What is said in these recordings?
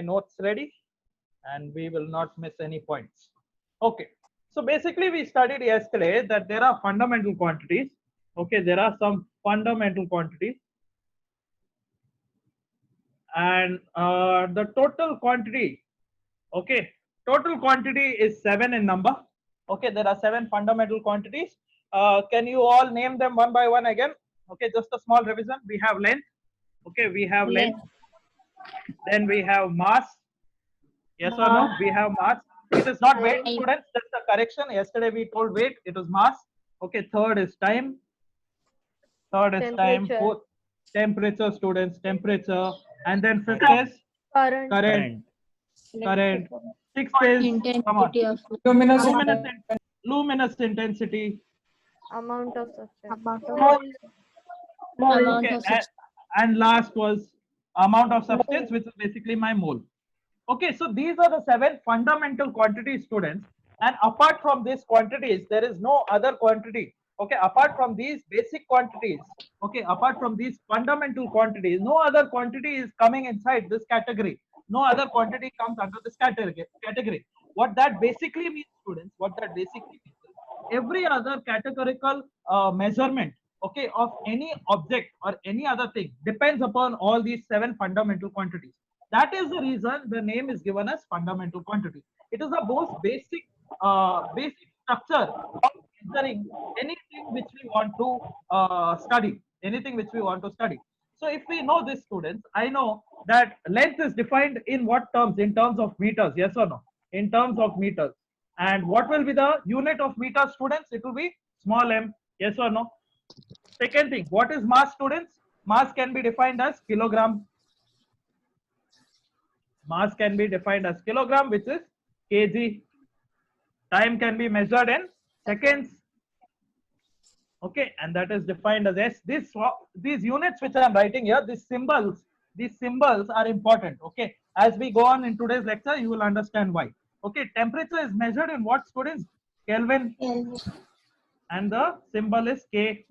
notes ready and we will not miss any points. Okay. So basically we studied yesterday that there are fundamental quantities. Okay. There are some fundamental quantities and the total quantity. Okay. Total quantity is 7 in number. Okay. There are 7 fundamental quantities. Can you all name them one by one again? Okay. Just a small revision. We have length. Okay. We have length. Then we have mass. Yes or no? We have mass. It is not weight, students. That's the correction. Yesterday we told weight. It was mass. Okay. Third is time. Third is time. Fourth, temperature, students. Temperature. And then fifth is current. Current. Sixth is come on. Luminous intensity. Amount of substance. Okay. And last was amount of substance, which is basically my mole. Okay, so these are the 7 fundamental quantities, students. And apart from these quantities, there is no other quantity. Okay, apart from these basic quantities, okay, apart from these fundamental quantities, no other quantity is coming inside this category. No other quantity comes under this category. What that basically means, students, what that basically means is every other categorical measurement, okay, of any object or any other thing depends upon all these 7 fundamental quantities. That is the reason the name is given as fundamental quantity. It is the most basic structure of measuring anything which we want to study. Anything which we want to study. So if we know this, students, I know that length is defined in what terms? In terms of meters, yes or no? In terms of meters. And what will be the unit of meters, students? It will be small m, yes or no? Second thing, what is mass, students? Mass can be defined as kilogram. Mass can be defined as kilogram, which is kg. Time can be measured in seconds. Okay, and that is defined as s. These units which I am writing here, these symbols are important. Okay, as we go on in today's lecture, you will understand why. Okay, temperature is measured in what, students? Kelvin. And the symbol is K.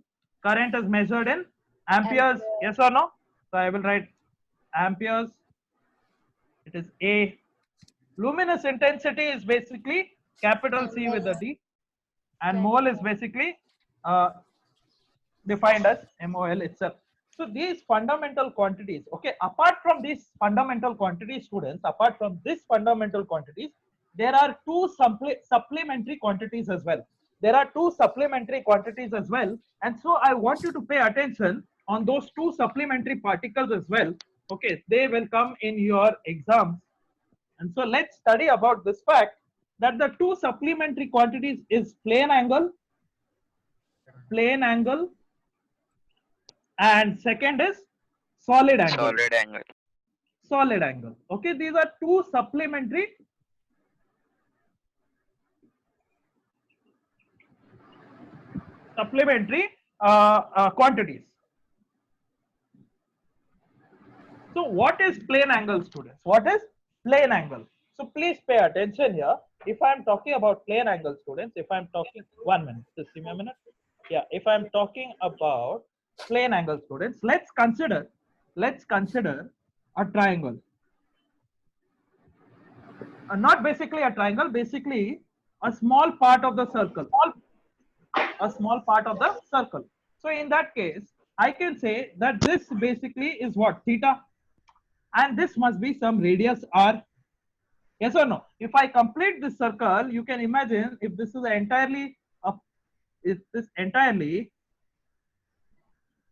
Current is measured in amperes. Yes or no? So I will write amperes. It is A. Luminous intensity is basically capital C with a D, and mole is basically defined as MOL itself. So these fundamental quantities, okay, apart from these fundamental quantities, students, apart from these fundamental quantities, there are 2 supplementary quantities as well. There are 2 supplementary quantities as well. And so I want you to pay attention on those 2 supplementary particles as well. Okay, they will come in your exams. And so let's study about this fact that the 2 supplementary quantities is plane angle, and second is solid angle. Solid angle. Okay, these are 2 supplementary quantities. So what is plane angle, students? What is plane angle? So please pay attention here. If I am talking about plane angle, students, if I am talking, 1 minute, just give me a minute. Yeah, if I am talking about plane angle, students, let's consider a triangle. Not basically a triangle, basically a small part of the circle. A small part of the circle. So in that case, I can say that this basically is what? Theta. And this must be some radius r. Yes or no? If I complete this circle, you can imagine if this is entirely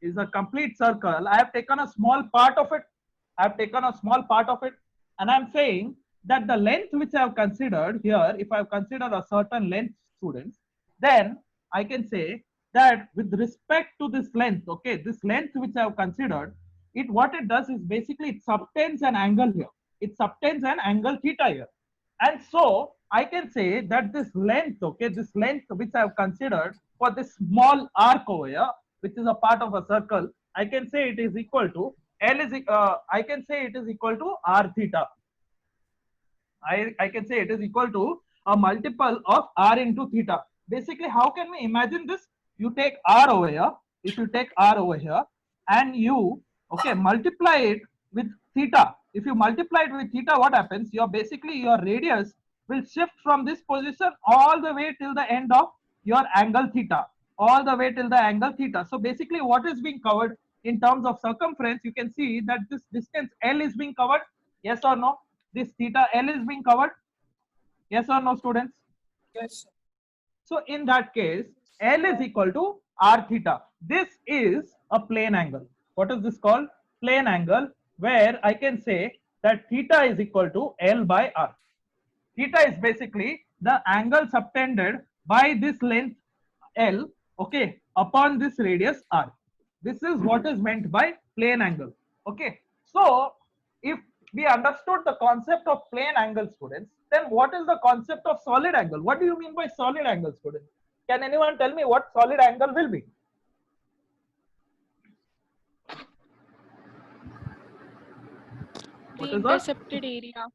is a complete circle, I have taken a small part of it. And I'm saying that the length which I have considered here, if I have considered a certain length, students, then I can say that with respect to this length, okay, this length which I have considered, what it does is basically it subtends an angle here. It subtends an angle theta here. And so I can say that this length, okay, this length which I have considered for this small arc over here, which is a part of a circle, I can say it is equal to I can say it is equal to r theta. I can say it is equal to a multiple of r into theta. Basically, how can we imagine this? You take r over here. If you take r over here and you, okay, multiply it with theta, if you multiply it with theta, what happens? Your basically your radius will shift from this position all the way till the end of your angle theta, all the way till the angle theta. So basically what is being covered in terms of circumference, you can see that this distance L is being covered. Yes or no? This theta L is being covered. Yes or no, students? Yes. So in that case, L is equal to r theta. This is a plane angle. What is this called? Plane angle, where I can say that theta is equal to L by r. Theta is basically the angle subtended by this length L, okay, upon this radius r. This is what is meant by plane angle. Okay, so if we understood the concept of plane angle, students, then what is the concept of solid angle? What do you mean by solid angle, students? Can anyone tell me what solid angle will be? The What is that? intercepted area.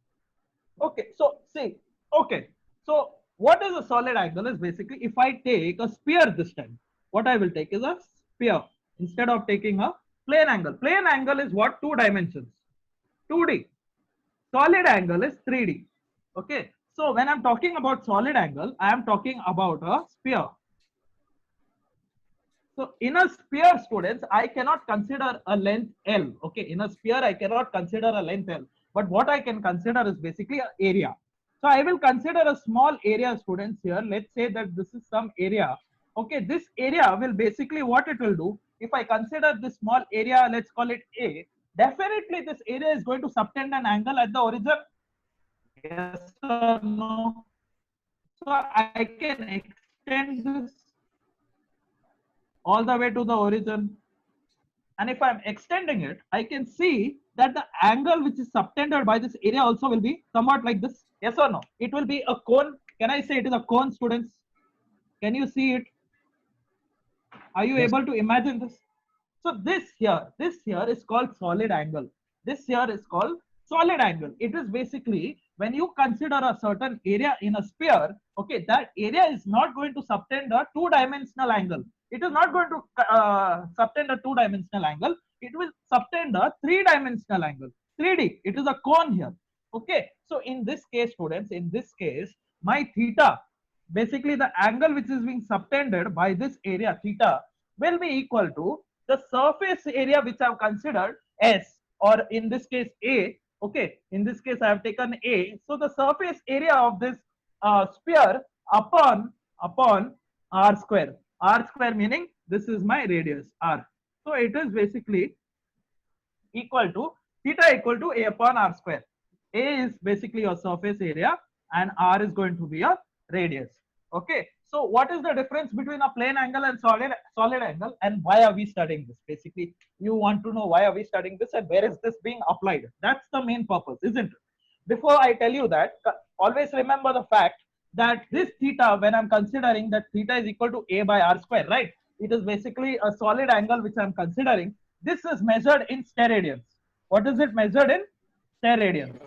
Okay, so see, okay, so what is a solid angle is basically if I take a sphere this time, what I will take is a sphere instead of taking a plane angle. Plane angle is what? 2 dimensions, 2D. Solid angle is 3D. Okay, so when I'm talking about solid angle, I am talking about a sphere. So in a sphere, students, I cannot consider a length L. Okay, in a sphere, I cannot consider a length L. But what I can consider is basically an area. So I will consider a small area, students, here. Let's say that this is some area. Okay, this area will basically what it will do. If I consider this small area, let's call it A. Definitely, this area is going to subtend an angle at the origin. Yes or no? So I can extend this all the way to the origin. And if I'm extending it, I can see that the angle which is subtended by this area also will be somewhat like this. Yes or no? It will be a cone. Can I say it is a cone, students? Can you see it? Are you able to imagine this? So this here is called solid angle. This here is called solid angle. It is basically when you consider a certain area in a sphere, okay, that area is not going to subtend a 2-dimensional angle. It is not going to subtend a 2-dimensional angle. It will subtend a 3-dimensional angle. 3D. It is a cone here. Okay. So in this case, students, in this case, my theta, basically the angle which is being subtended by this area theta will be equal to the surface area which I have considered S, or in this case A. Okay, in this case I have taken A. So the surface area of this sphere upon r square. R square meaning this is my radius r. So it is basically equal to theta equal to A upon r square. A is basically your surface area and r is going to be a radius. Okay, so what is the difference between a plane angle and solid angle, and why are we studying this? Basically, you want to know why are we studying this and where is this being applied? That's the main purpose, isn't it? Before I tell you that, always remember the fact that this theta, when I'm considering that theta is equal to A by r square, right? It is basically a solid angle which I'm considering. This is measured in steradians. What is it measured in? Steradians.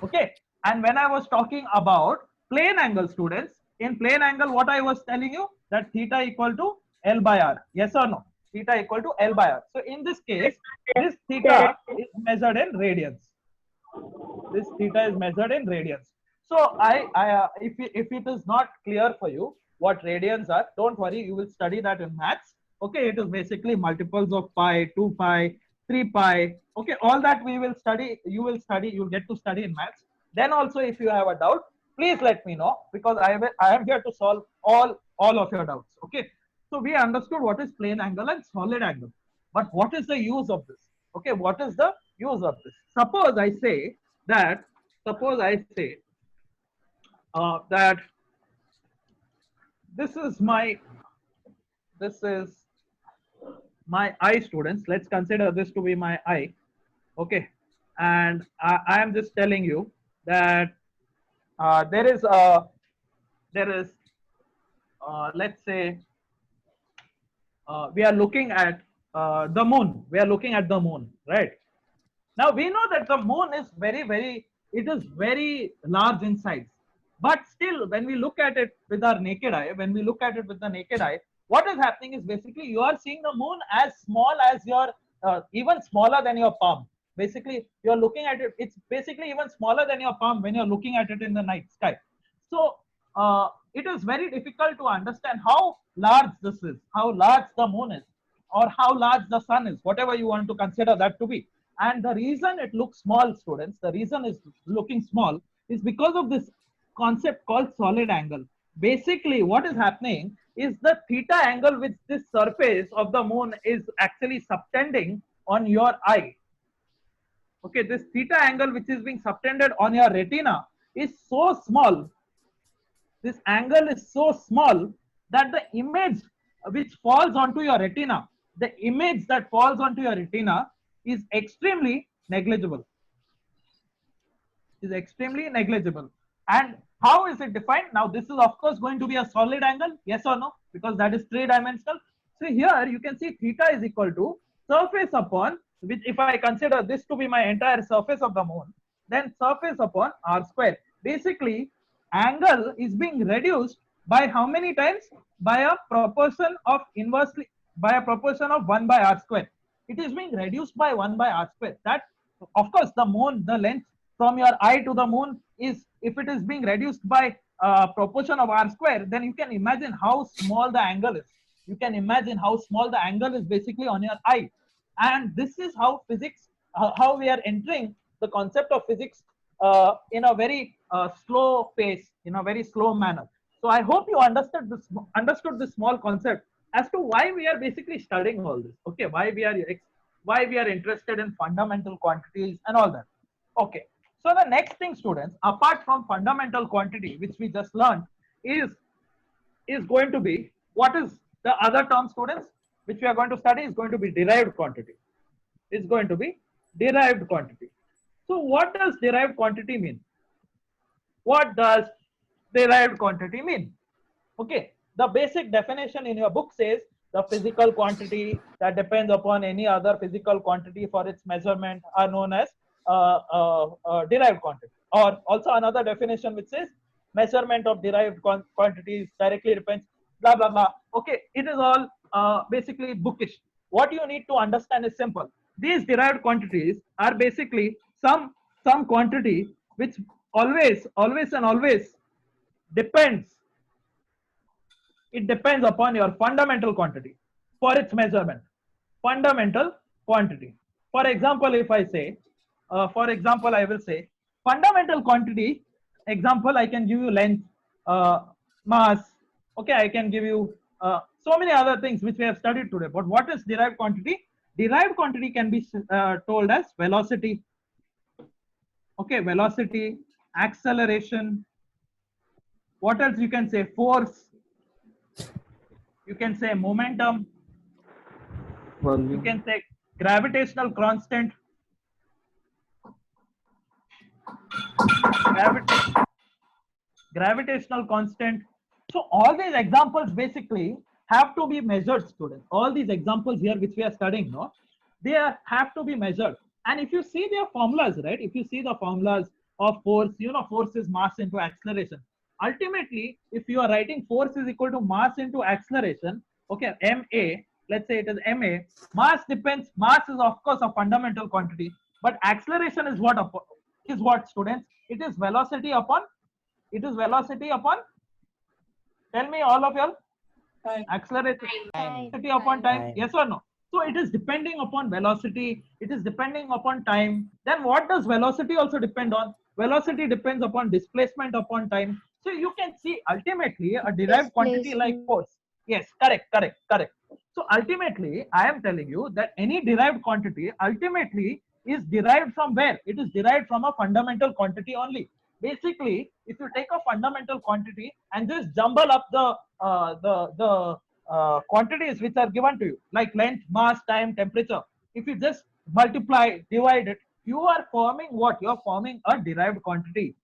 Okay, and when I was talking about plane angle, students, in plane angle, what I was telling you, that theta equal to L by r. Yes or no? Theta equal to L by r. So in this case, this theta is measured in radians. This theta is measured in radians. So if it is not clear for you what radians are, don't worry, you will study that in maths. Okay, it is basically multiples of pi, 2 pi, 3 pi. Okay, all that we will study, you will get to study in maths. Then also, if you have a doubt, please let me know, because I am here to solve all of your doubts. Okay, so we understood what is plane angle and solid angle, but what is the use of this? Okay, what is the use of this? Suppose I say that that this is my eye, students. Let's consider this to be my eye. Okay, and I am just telling you that there is let's say we are looking at the moon. We are looking at the moon, right? Now we know that the moon is it is very large in size. But still, when we look at it with our naked eye, what is happening is basically you are seeing the moon as small as your, even smaller than your palm. Basically, you're looking at it, it's basically even smaller than your palm when you're looking at it in the night sky. So it is very difficult to understand how large this is, how large the moon is, or how large the sun is, whatever you want to consider that to be. And the reason it looks small, students, the reason is looking small is because of this concept called solid angle. Basically, what is happening is the theta angle which this surface of the moon is actually subtending on your eye. Okay, this theta angle which is being subtended on your retina is so small. This angle is so small that the image which falls onto your retina, the image that falls onto your retina is extremely negligible. Is extremely negligible. And how is it defined? Now, this is of course going to be a solid angle, yes or no? Because that is three-dimensional. So here you can see theta is equal to surface upon, which if I consider this to be my entire surface of the moon, then surface upon r square. Basically, angle is being reduced by how many times? By a proportion of inversely, by a proportion of 1 by r square. It is being reduced by 1 by r square. That, of course, the moon, the length from your eye to the moon is, if it is being reduced by proportion of r square, then you can imagine how small the angle is. You can imagine how small the angle is basically on your eye. And this is how physics, how we are entering the concept of physics in a very slow pace, in a very slow manner. So I hope you understood this small concept as to why we are basically studying all this. Okay, why we are interested in fundamental quantities and all that. Okay, so the next thing, students, apart from fundamental quantity, which we just learned, is going to be, what is the other term, students, which we are going to study is going to be derived quantity. It's going to be derived quantity. So what does derived quantity mean? What does derived quantity mean? Okay, the basic definition in your book says the physical quantity that depends upon any other physical quantity for its measurement are known as derived quantity. Or also another definition which says measurement of derived quantities directly depends, blah blah blah. Okay, it is all basically bookish. What you need to understand is simple. These derived quantities are basically some quantity which always depends. It depends upon your fundamental quantity for its measurement. Fundamental quantity. For example, if I say, for example, I will say fundamental quantity. Example, I can give you length, mass. Okay, I can give you so many other things which we have studied today. But what is derived quantity? Derived quantity can be told as velocity. Okay, velocity, acceleration. What else you can say? Force. You can say momentum. You can say gravitational constant. Gravitational constant. So all these examples basically have to be measured, students. All these examples here which we are studying, no, they have to be measured. And if you see their formulas, right? If you see the formulas of force, you know, force is mass into acceleration. Ultimately, if you are writing force is equal to mass into acceleration, okay, ma, let's say it is ma, mass depends, mass is of course a fundamental quantity, but acceleration is what, students? It is velocity upon, tell me all of you, acceleration velocity upon time, yes or no? So it is depending upon velocity, it is depending upon time. Then what does velocity also depend on? Velocity depends upon displacement upon time. So you can see ultimately a derived quantity like force. Yes, correct. So ultimately, I am telling you that any derived quantity ultimately is derived from where? It is derived from a fundamental quantity only. Basically, if you take a fundamental quantity and just jumble up the quantities which are given to you, like length, mass, time, temperature, if you just multiply, divide it, you are forming what? You are forming a derived quantity.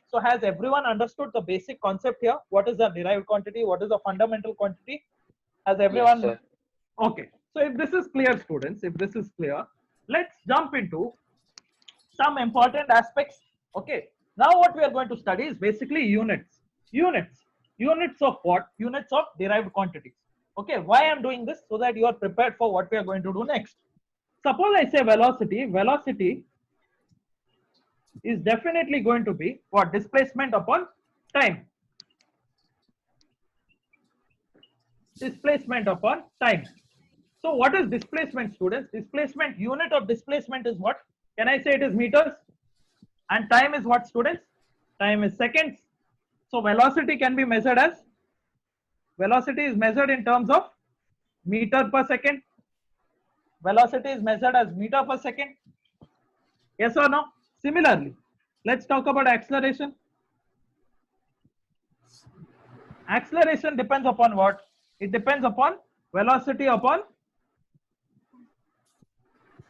So has everyone understood the basic concept here? What is a derived quantity? What is a fundamental quantity? Has everyone? Yes, okay. So if this is clear, students, let's jump into some important aspects. Okay. Now what we are going to study is basically units. Units of what? Units of derived quantities. Okay. Why I'm doing this? So that you are prepared for what we are going to do next. suppose I say velocity, velocity is definitely going to be what? Displacement upon time. Displacement upon time. So what is displacement, students? Displacement, unit of displacement is what? Can I say it is meters? And time is what, students? Time is seconds. So velocity can be measured as, velocity is measured in terms of meter per second. Velocity is measured as meter per second. Yes or no? Similarly, let's talk about acceleration. Acceleration depends upon what? It depends upon velocity upon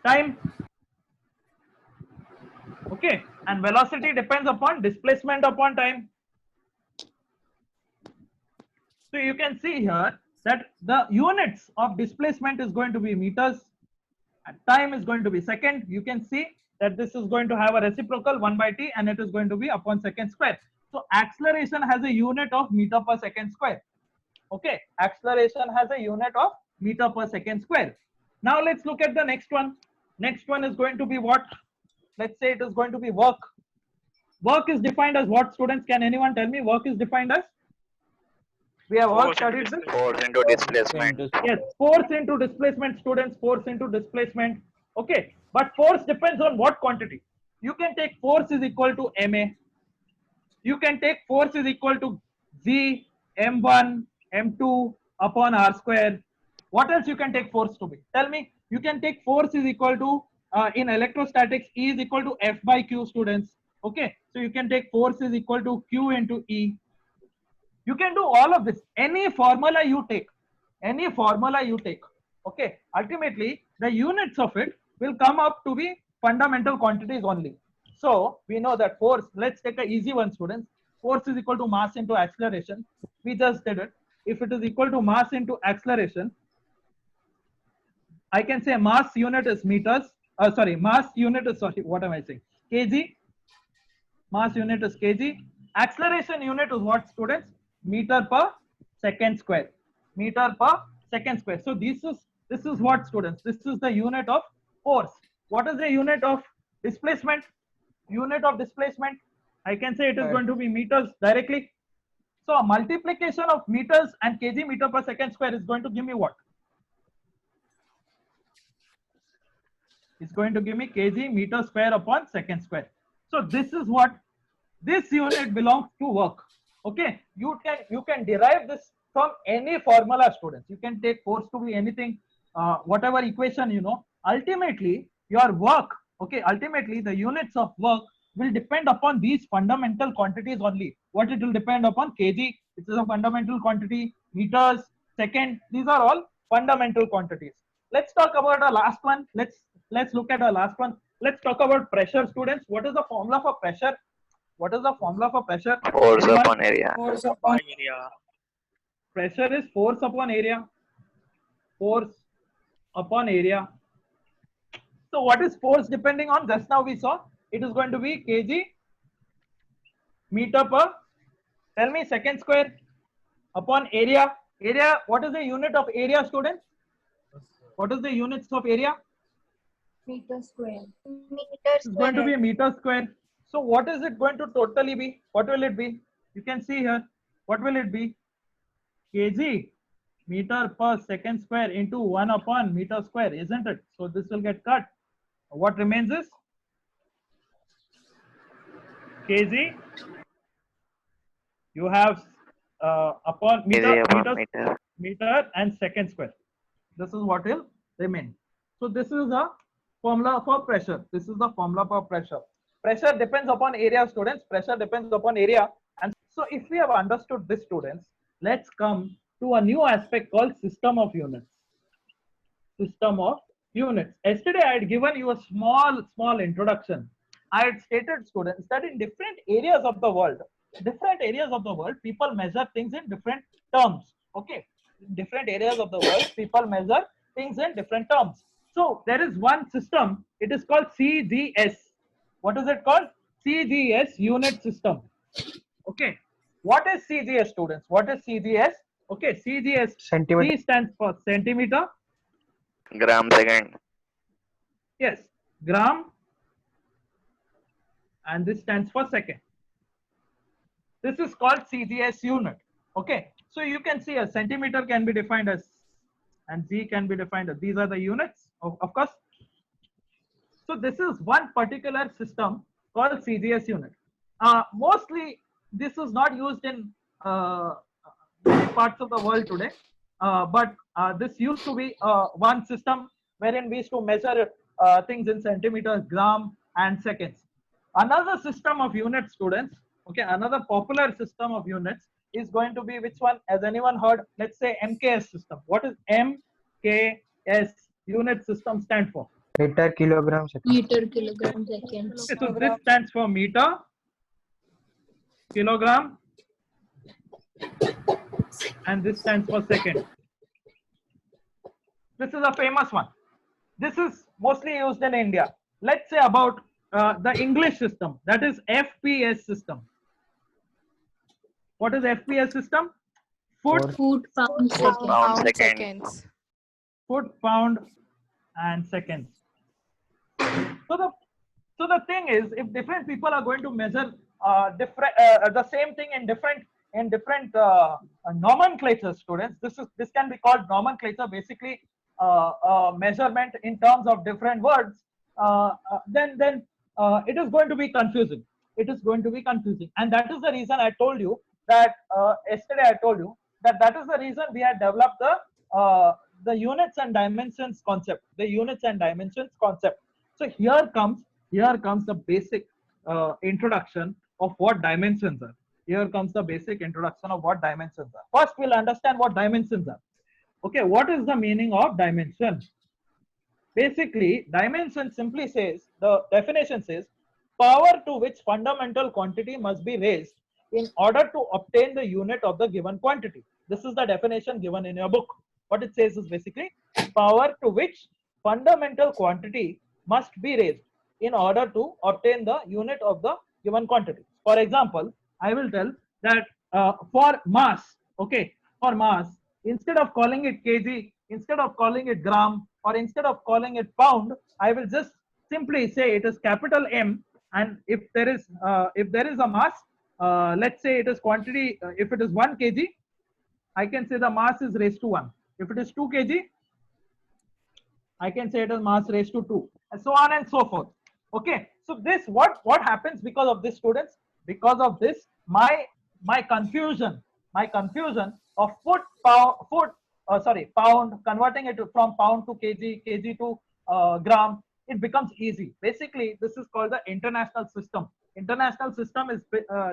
time. Okay, and velocity depends upon displacement upon time. So you can see here that the units of displacement is going to be meters and time is going to be second. You can see that this is going to have a reciprocal 1 by t and it is going to be upon second square. So acceleration has a unit of meter per second square. Okay, acceleration has a unit of meter per second square. Now let's look at the next one. Next one is going to be what? Let's say it is going to be work. Work is defined as what, students? Can anyone tell me? Work is defined as? We have all studied this. Force into displacement. Yes, force into displacement, students. Force into displacement. Okay, but force depends on what quantity. You can take force is equal to ma. You can take force is equal to g m1 m2 upon r square. What else you can take force to be? Tell me. You can take force is equal to in electrostatics E is equal to F by Q, students. Okay, so you can take force is equal to Q into E. You can do all of this. Any formula you take, okay, ultimately the units of it will come up to be fundamental quantities only. So we know that force, let's take an easy one, students. Force is equal to mass into acceleration. We just did it. If it is equal to mass into acceleration, I can say mass unit is meters. Mass unit is, what am I saying? Kg. Mass unit is kg. Acceleration unit is what, students? Meter per second square. Meter per second square. So this is what, students? This is the unit of force. What is the unit of displacement? Unit of displacement, I can say it is going to be meters directly. So a multiplication of meters and kg meter per second square is going to give me what? It's going to give me kg meter square upon second square. So this is what this unit belongs to work. Okay, you can derive this from any formula, students. You can take force to be anything, whatever equation you know. Ultimately, your work, okay, ultimately the units of work will depend upon these fundamental quantities only. What it will depend upon? Kg, this is a fundamental quantity. Meters, second, these are all fundamental quantities. Let's talk about our last one. Let's look at our last one. Let's talk about pressure, students. What is the formula for pressure? What is the formula for pressure? Force upon area. Force upon area. Pressure is force upon area. Force upon area. So what is force depending on? Just now we saw it is going to be kg meter per, tell me, second square upon area. Area, what is the unit of area, students? What is the units of area? Meter square. It's going to be a meter square. So what is it going to totally be? What will it be? You can see here. What will it be? Kg meter per second square into 1 upon meter square, isn't it? So this will get cut. What remains is kg. You have upon meter, meter and second square. This is what will remain. So this is a formula for pressure. This is the formula for pressure. Pressure depends upon area, students. Pressure depends upon area. And so if we have understood this, students, let's come to a new aspect called system of units. System of units. Yesterday I had given you a small introduction. I had stated, students, that in different areas of the world, people measure things in different terms. Okay. In different areas of the world, people measure things in different terms. So there is one system. It is called CGS. What is it called? CGS unit system. Okay. What is CGS, students? What is CGS? Okay, CGS. Centimeter. C stands for centimeter. Gram second. Yes, gram, and this stands for second. This is called CGS unit. Okay, so you can see a centimeter can be defined as, and G can be defined as, these are the units, of course. So this is one particular system called CGS unit. Mostly this is not used in many parts of the world today, but this used to be one system wherein we used to measure things in centimeters, gram, and seconds. Another system of units, students, okay, another popular system of units is going to be which one? Has anyone heard? Let's say MKS system. What is MKS unit system stand for? Meter, kilogram, second. Meter, kilogram, seconds. Okay, so this stands for meter, kilogram, and this stands for second. This is a famous one. This is mostly used in India. Let's say about the English system, that is FPS system. What is FPS system? Foot, Foot, pound, Foot, second. pound, Pound second. seconds. foot, pound, and seconds. So the thing is, if different people are going to measure the same thing in different nomenclature, students, this can be called nomenclature. Basically, measurement in terms of different words. Then it is going to be confusing. It is going to be confusing, and that is the reason I told you that yesterday. I told you that is the reason we had developed the units and dimensions concept. The units and dimensions concept. So here comes the basic introduction of what dimensions are. Here comes the basic introduction of what dimensions are. First, we'll understand what dimensions are. Okay, what is the meaning of dimension? Basically, dimension simply says, the definition says, power to which fundamental quantity must be raised in order to obtain the unit of the given quantity. This is the definition given in your book. What it says is basically power to which fundamental quantity must be raised in order to obtain the unit of the given quantity. For example, I will tell that for mass, okay, for mass, instead of calling it kg, instead of calling it gram, or instead of calling it pound, I will just simply say it is capital M. And if there is a mass, let's say it is quantity, if it is 1 kg, I can say the mass is raised to 1. If it is 2 kg, I can say it is mass raised to 2, and so on and so forth. Okay, so this what happens because of this, students? Because of this, my confusion of pound, converting it from pound to kg to gram, it becomes easy. Basically, this is called the international system. International system is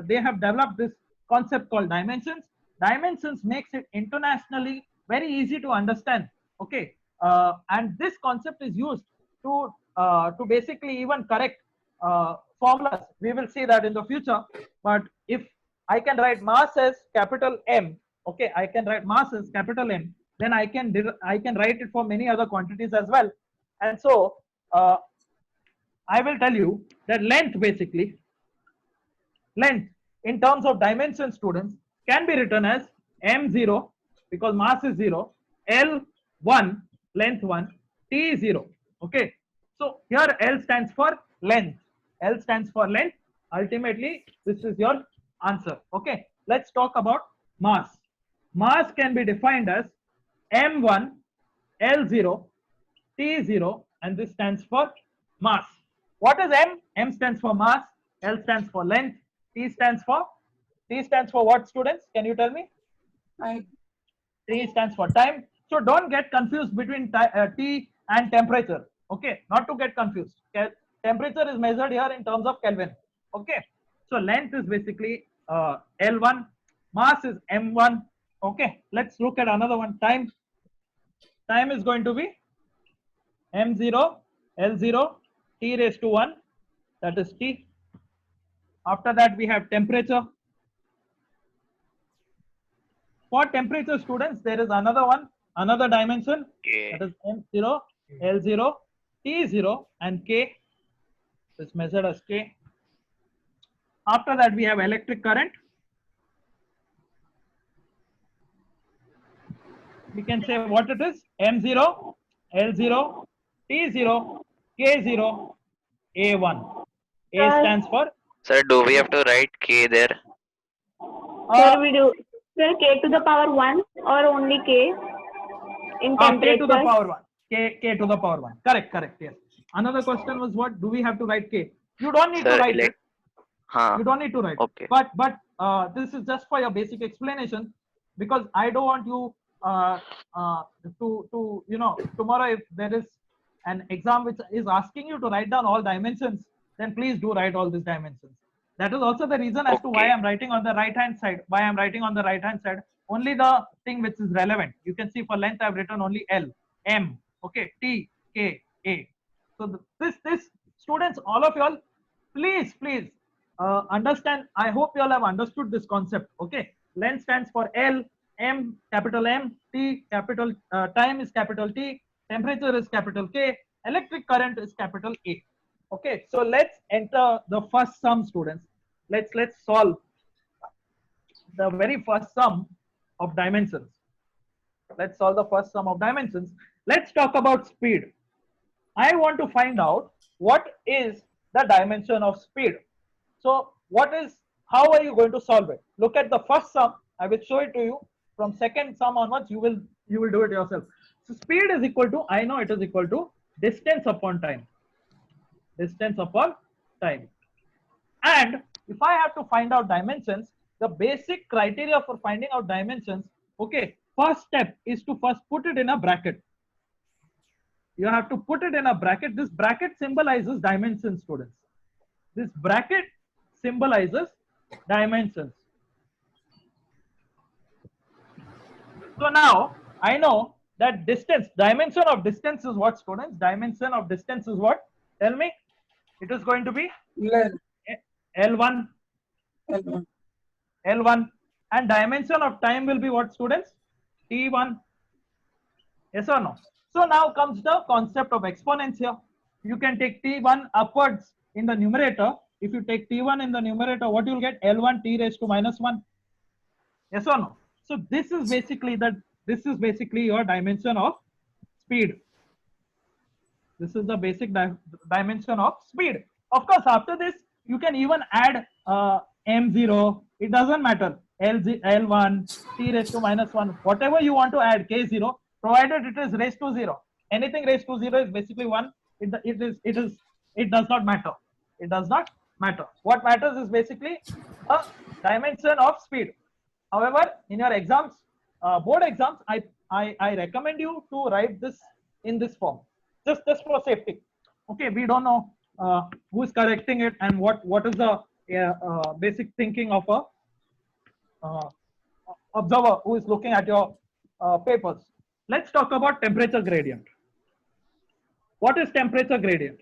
they have developed this concept called dimensions. Dimensions makes it internationally very easy to understand. Okay, and this concept is used to basically even correct formulas. We will see that in the future. But if I can write mass as capital M, okay, I can write mass as capital M, then I can write it for many other quantities as well. And so I will tell you that length, basically length in terms of dimension, students, can be written as m0 because mass is 0, L1 length 1, T 0. Okay, so here L stands for length. L stands for length. Ultimately, this is your answer. Okay, let's talk about mass. Mass can be defined as M1, L0, T0, and this stands for mass. What is M? M stands for mass, L stands for length, T stands for what, students? Can you tell me? T stands for time. So don't get confused between T and temperature. Okay, not to get confused. Temperature is measured here in terms of Kelvin. Okay, so length is basically L1, mass is M1. Okay, let's look at another one. Time is going to be M0, L0, T raised to 1, that is T. After that, we have temperature. For temperature, students, there is another one, another dimension, K. that is M0, L0, T0, and K is measured as K. After that, we have electric current. We can say what it is: M0, L0, T0, K0, A1. A Sir. stands for Sir, do we have to write K there? Sir, we do. Sir, K to the power 1 or only K in K temperature? to the power 1. K to the power 1. Correct. Yes. Another question was what? Do we have to write K? You don't need to Sir, write let it. huh. You don't need to write Okay. it. But this is just for your basic explanation, because I don't want you to tomorrow if there is an exam which is asking you to write down all dimensions, then please do write all these dimensions. That is also the reason as to why Okay. I'm writing on the right hand side. Why I'm writing on the right hand side only the thing which is relevant. You can see for length I've written only L, M, okay, T, K, A. So this students, all of y'all, please understand. I hope you all have understood this concept. Okay, length stands for L, M, capital M, T, capital time is capital T, temperature is capital K, electric current is capital A. Okay, so let's enter the first sum, students. Let's solve the very first sum of dimensions. Let's solve the first sum of dimensions. Let's talk about speed. I want to find out what is the dimension of speed. So how are you going to solve it? Look at the first sum. I will show it to you. From second sum onwards, you will do it yourself. So speed is equal to, I know it is equal to distance upon time. Distance upon time. And if I have to find out dimensions, the basic criteria for finding out dimensions, okay, first step is to first put it in a bracket. You have to put it in a bracket. This bracket symbolizes dimensions, students. This bracket symbolizes dimensions. So now I know that distance, dimension of distance is what, students? Dimension of distance is what? Tell me. It is going to be L1. L1. And dimension of time will be what, students? T1. Yes or no? So now comes the concept of exponents here. You can take T1 upwards in the numerator. If you take T1 in the numerator, what you'll get? L1 T raised to minus 1. Yes or no? So this is basically your dimension of speed. This is the basic dimension of speed. Of course, after this, you can even add M0. It doesn't matter. L1, T raised to minus 1. Whatever you want to add, K0, provided it is raised to 0. Anything raised to 0 is basically 1. It does not matter. It does not matter. What matters is basically a dimension of speed. However, in your exams, board exams, I recommend you to write this in this form, just for safety. Okay, we don't know who is correcting it and what is the basic thinking of a observer who is looking at your papers. Let's talk about temperature gradient. What is temperature gradient?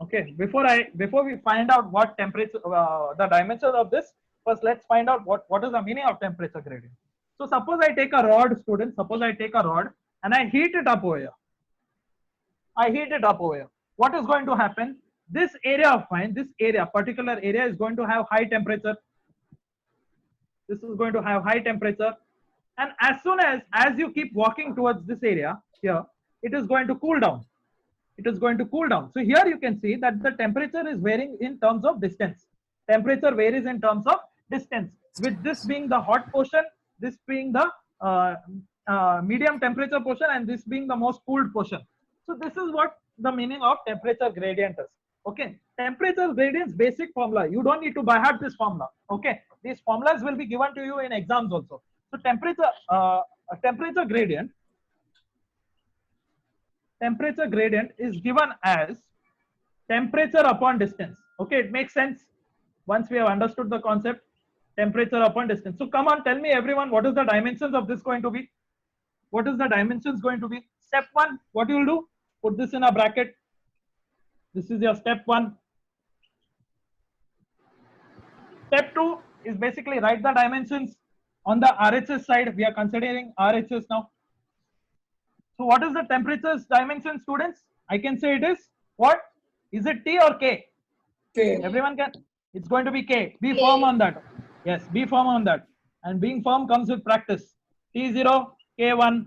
Okay, before we find out what temperature, the dimensions of this, first let's find out what is the meaning of temperature gradient. So suppose I take a rod, students. Suppose I take a rod and I heat it up over here. I heat it up over here. What is going to happen? This area of mine, particular area is going to have high temperature. This is going to have high temperature, and as soon as you keep walking towards this area here, it is going to cool down. It is going to cool down. So here you can see that the temperature is varying in terms of distance. Temperature varies in terms of distance. With this being the hot portion, this being the medium temperature portion, and this being the most cooled portion. So this is what the meaning of temperature gradient is. Okay, temperature gradient's basic formula. You don't need to by heart this formula. Okay, these formulas will be given to you in exams also. So temperature gradient is given as temperature upon distance. Okay, it makes sense once we have understood the concept. Temperature upon distance. So come on, tell me everyone, what is the dimensions of this going to be? What is the dimensions going to be? Step 1, what you will do? Put this in a bracket. This is your step 1. Step 2 is basically write the dimensions. On the RHS side, we are considering RHS now. So what is the temperature's dimension, students? I can say it is what? Is it T or K? K. Everyone can? It's going to be K. Be firm on that. Yes, be firm on that. And being firm comes with practice. T0, K1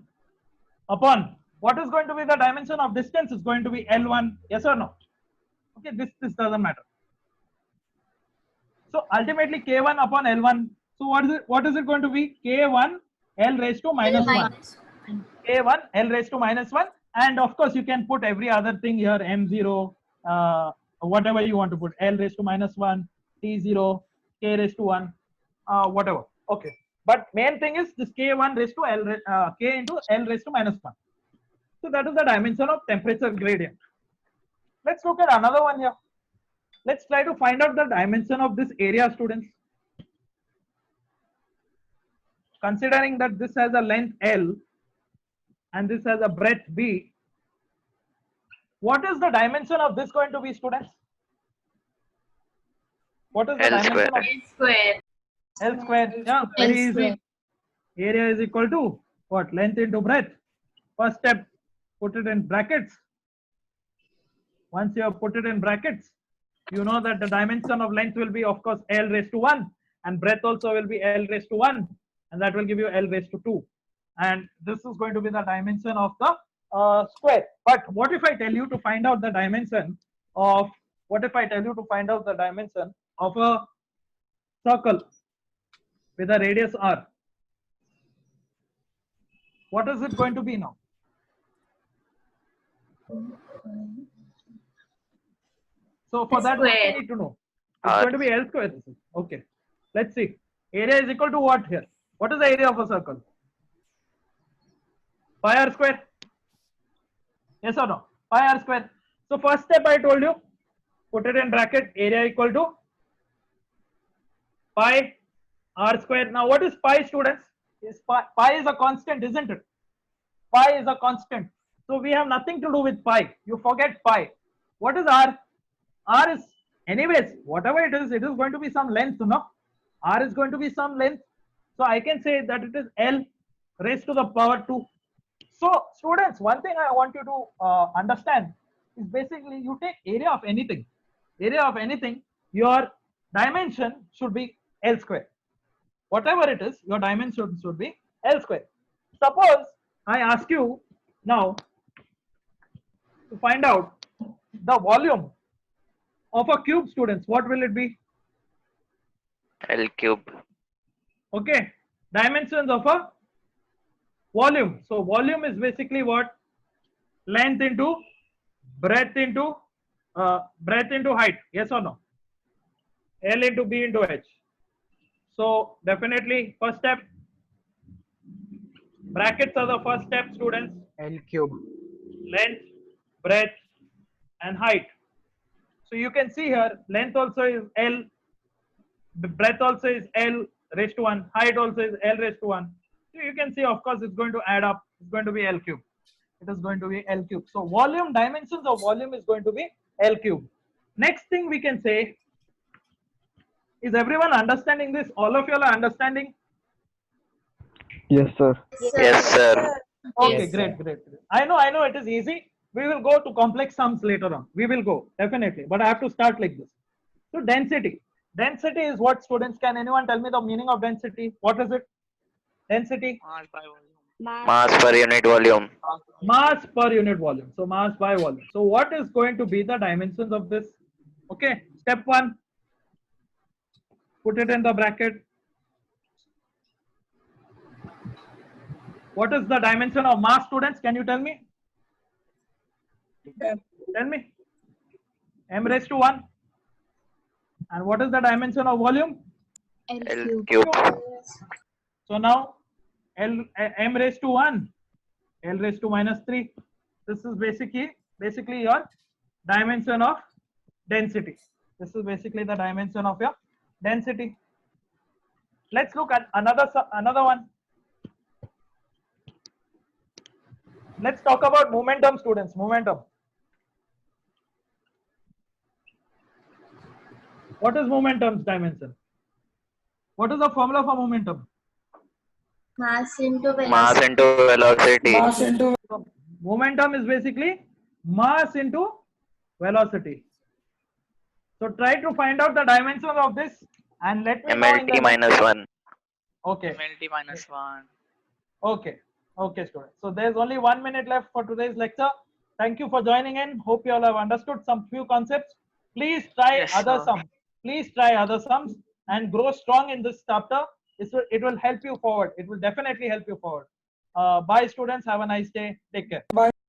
upon what is going to be the dimension of distance is going to be L1, yes or no? Okay, this doesn't matter. So ultimately K1 upon L1. So what is it going to be? K1 L raised to minus 1. K1 L raised to minus 1, and of course you can put every other thing here, M0, whatever you want to put, L raised to minus 1, T0, K raised to 1, whatever. Okay, but main thing is this K1 raised to L, K into L raised to minus 1. So that is the dimension of temperature gradient. Let's look at another one here. Let's try to find out the dimension of this area, students. Considering that this has a length L and this has a breadth B, what is the dimension of this going to be, students? What is the L dimension square. of Square. L square? Yeah, very L square. easy. Area is equal to what? Length into breadth. First step, put it in brackets. Once you have put it in brackets, you know that the dimension of length will be, of course, L raised to 1, and breadth also will be L raised to 1, and that will give you L raised to 2. And this is going to be the dimension of the square. But what if I tell you to find out the dimension of, a circle with a radius R? What is it going to be now? So for that, what Square. we need to know? It's R. going to be L square. Okay. Let's see. Area is equal to what here? What is the area of a circle? Pi r square. Yes or no? Pi r square. So first step I told you, put it in bracket, area equal to pi r square. Now what is pi, students? Is pi is a constant, isn't it? Pi is a constant. So we have nothing to do with pi. You forget pi. What is r? R is, anyways, whatever it is going to be some length, no? R is going to be some length. So I can say that it is L raised to the power 2. So students, one thing I want you to understand is basically you take area of anything, your dimension should be L square. Whatever it is, your dimension should be L square. Suppose I ask you now to find out the volume of a cube, students. What will it be? L cube. Okay, dimensions of a volume. So volume is basically what? Length into breadth into height. Yes or no? L into B into H. So definitely first step, brackets are the first step, students. L cube. Length, breadth, and height. So you can see here, length also is L, the breadth also is L raised to 1, height also is L raised to 1. So you can see, of course, it's going to add up. It's going to be L cube. It is going to be L cube. So volume, dimensions of volume is going to be L cube. Next thing we can say, is everyone understanding this? All of you are understanding? Yes, sir. Yes, sir. Okay, Yes, great, great. I know it is easy. We will go to complex sums later on. We will go, definitely. But I have to start like this. So density. Density is what, students? Can anyone tell me the meaning of density? What is it? Density? Mass per unit volume. Mass per unit volume. So mass by volume. So what is going to be the dimensions of this? Okay, step 1. Put it in the bracket. What is the dimension of mass, students? Can you tell me? Tell me. M raised to 1. And what is the dimension of volume? L cube. So now M raised to 1, L raised to minus 3. This is basically your dimension of density. This is basically the dimension of your density. Let's look at another one. Let's talk about momentum, students. Momentum. What is momentum's dimension? What is the formula for momentum? Mass into Mass velocity. into velocity. So momentum is basically mass into velocity. So try to find out the dimension of this and let me know in the MLT minus 1. Okay. MLT minus 1. Okay. Okay, students. So there's only 1 minute left for today's lecture. Thank you for joining in. Hope you all have understood some few concepts. Please try Yes, other sir. sums. Please try other sums and grow strong in this chapter. It will help you forward. It will definitely help you forward. Bye, students. Have a nice day. Take care.